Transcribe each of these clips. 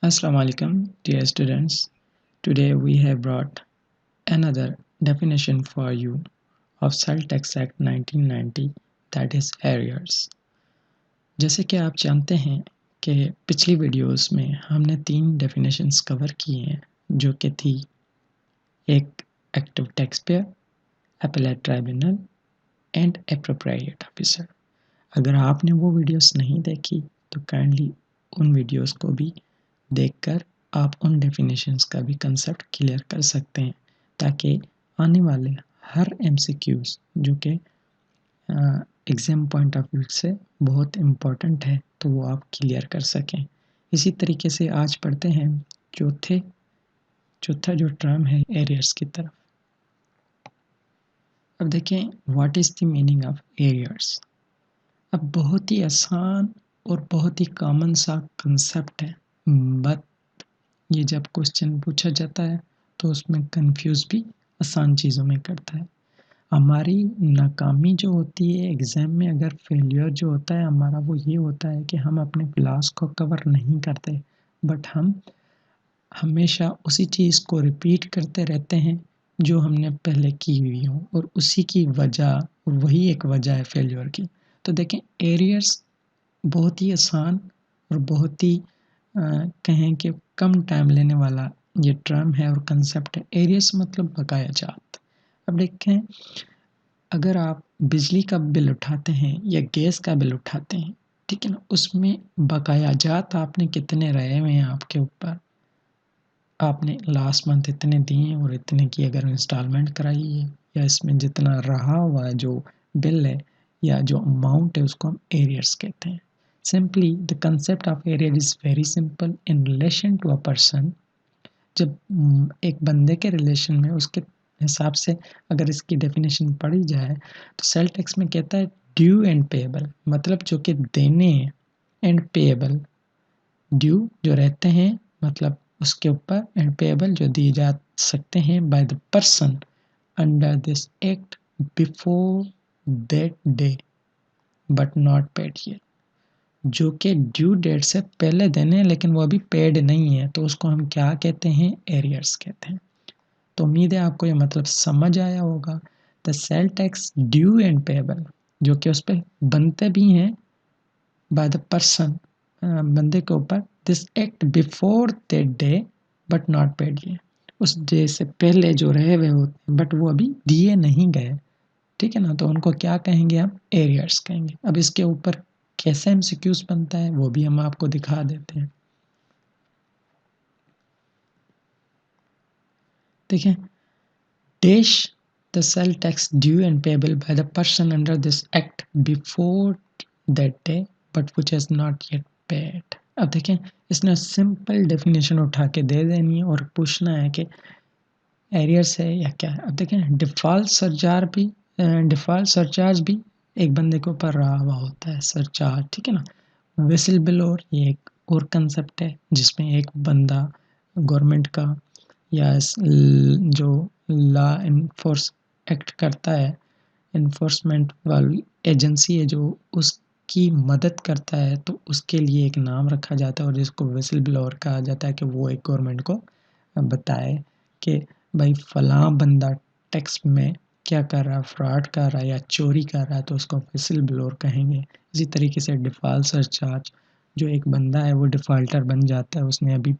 Assalamu alaikum, dear students. Today we have brought another definition for you of Cell Tax Act 1990, that is arrears. जैसे कि आप जानते हैं कि पिछली वीडियोस में हमने 3 डेफिनेशंस कवर किए हैं, जो कि थी एक active tax payer, appellate tribunal and appropriate officer. अगर आपने वो वीडियोस नहीं देखी तो काइंडली उन वीडियोस को भी देखकर आप उन डेफिनेशंस का भी कंसेप्ट क्लियर कर सकते हैं, ताकि आने वाले हर एमसीक्यूज जो कि एग्ज़ाम पॉइंट ऑफ व्यू से बहुत इम्पोर्टेंट है तो वो आप क्लियर कर सकें। इसी तरीके से आज पढ़ते हैं चौथा जो टर्म है एरियर्स की तरफ। अब देखें what is the meaning of arrears. अब बहुत ही आसान और बहुत ही कॉमन सा कंसेप्ट है, बट ये जब क्वेश्चन पूछा जाता है तो उसमें कंफ्यूज भी आसान चीज़ों में करता है। हमारी नाकामी जो होती है एग्ज़ाम में, अगर फेलियर जो होता है हमारा, वो ये होता है कि हम अपने क्लास को कवर नहीं करते, बट हम हमेशा उसी चीज़ को रिपीट करते रहते हैं जो हमने पहले की हुई हो, और उसी की वजह, वही एक वजह है फेलियर की। तो देखें एरियर्स बहुत ही आसान और बहुत ही कहें कि कम टाइम लेने वाला ये टर्म है और कंसेप्ट है। एरियर्स मतलब बकाया जात। अब देखें, अगर आप बिजली का बिल उठाते हैं या गैस का बिल उठाते हैं, ठीक है ना, उसमें बकाया जात आपने कितने रहे हुए हैं आपके ऊपर, आपने लास्ट मंथ इतने दिए और इतने की अगर इंस्टॉलमेंट कराई है, या इसमें जितना रहा हुआ है जो बिल है या जो अमाउंट है, उसको हम एरियर्स कहते हैं। Simply, the concept of arrear is very simple in relation to a person. जब एक बंदे के रिलेशन में उसके हिसाब से अगर इसकी डेफिनेशन पढ़ी जाए तो सेल टैक्स में कहता है ड्यू एंड पेएबल, मतलब जो कि देने हैं, एंड पेएबल, ड्यू जो रहते हैं मतलब उसके ऊपर, एंड पेएबल जो दिए जा सकते हैं bye the person under this act before that day but not paid yet, जो कि ड्यू डेट से पहले देने हैं लेकिन वो अभी पेड नहीं है, तो उसको हम क्या कहते हैं, एरियर्स कहते हैं। तो उम्मीद है आपको ये मतलब समझ आया होगा। The sale tax due and payable, जो कि उस पर बनते भी हैं बाय द पर्सन, बंदे के ऊपर, this act before that day but not paid ये, उस डे से पहले जो रहे हुए होते हैं बट वो अभी दिए नहीं गए, ठीक है ना, तो उनको क्या कहेंगे, हम एरियर्स कहेंगे। अब इसके ऊपर कैसे एमसीक्यूज बनता है वो भी हम आपको दिखा देते हैं। देखिए, dash the sale tax due and payable by the person under this act before that day but which has not yet paid. अब देखें, इसने सिंपल डेफिनेशन उठा के दे देनी है और पूछना है कि एरियर्स है या क्या है। अब देखें, डिफ़ॉल्ट सरचार्ज भी एक बंदे के ऊपर रहा हुआ होता है सरचार्ज, ठीक है ना। विसिल ब्लोअर ये एक और कंसेप्ट है जिसमें एक बंदा गवर्नमेंट का या जो लॉ इन्फोर्स एक्ट करता है, इन्फोर्समेंट वाली एजेंसी है जो उसकी मदद करता है, तो उसके लिए एक नाम रखा जाता है और जिसको विसिल ब्लोअर कहा जाता है कि वो एक गवर्नमेंट को बताए कि भाई फलां बंदा टैक्स में क्या कर रहा है, फ्रॉड कर रहा है या चोरी कर रहा है, तो उसको विसिल ब्लोअर कहेंगे। इसी तरीके से डिफ़ॉल्ट सरचार्ज, जो एक बंदा है वो डिफ़ॉल्टर बन जाता है, उसने अभी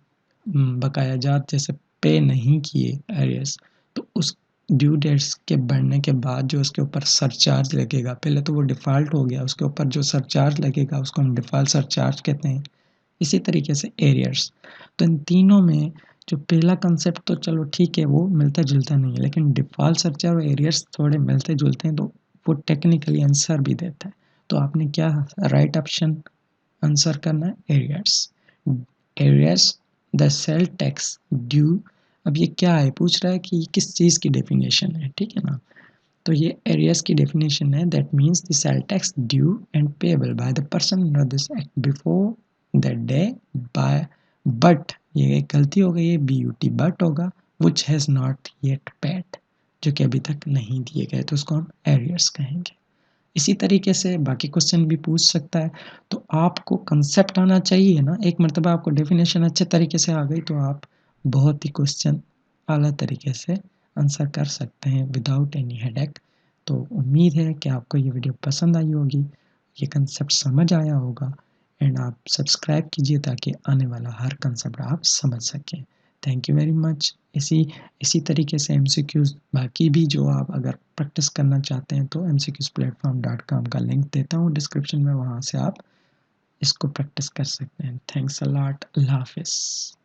बकाया जात जैसे पे नहीं किए एरियर्स, तो उस ड्यू डेट्स के बढ़ने के बाद जो उसके ऊपर सरचार्ज लगेगा, पहले तो वो डिफ़ॉल्ट हो गया, उसके ऊपर जो सरचार्ज लगेगा उसको हम डिफ़ॉल्ट सरचार्ज कहते हैं। इसी तरीके से एरियर्स। तो इन तीनों में जो पहला कंसेप्ट तो चलो ठीक है, वो मिलता जुलता नहीं है, लेकिन डिफ़ॉल्ट सरचार्ज और एरियर्स थोड़े मिलते जुलते हैं, तो वो टेक्निकली आंसर भी देता है। तो आपने क्या राइट ऑप्शन आंसर करना है, arrears. Arrears the sale tax due. अब ये क्या है, पूछ रहा है कि किस चीज़ की डेफिनेशन है, ठीक है ना। तो ये एरियर्स की डेफिनेशन है, that means the sale tax due and payable by the person under this act before that day by, but ये एक गलती हो गई है, BUT बट होगा, which has not yet paid, जो कि अभी तक नहीं दिए गए, तो उसको हम एरियर्स कहेंगे। इसी तरीके से बाकी क्वेश्चन भी पूछ सकता है। तो आपको कंसेप्ट आना चाहिए ना, एक मर्तबा आपको डेफिनेशन अच्छे तरीके से आ गई तो आप बहुत ही क्वेश्चन आला तरीके से आंसर कर सकते हैं विदाउट एनी हेडेक। तो उम्मीद है कि आपको ये वीडियो पसंद आई होगी, ये कंसेप्ट समझ आया होगा एंड आप सब्सक्राइब कीजिए ताकि आने वाला हर कंसेप्ट आप समझ सकें। Thank you very much. इसी तरीके से एमसीक्यूज़ बाकी भी जो आप अगर प्रैक्टिस करना चाहते हैं तो mcqsplatform.com का लिंक देता हूँ डिस्क्रिप्शन में, वहाँ से आप इसको प्रैक्टिस कर सकते हैं। Thanks a lot. अल्लाह हाफ़िज़।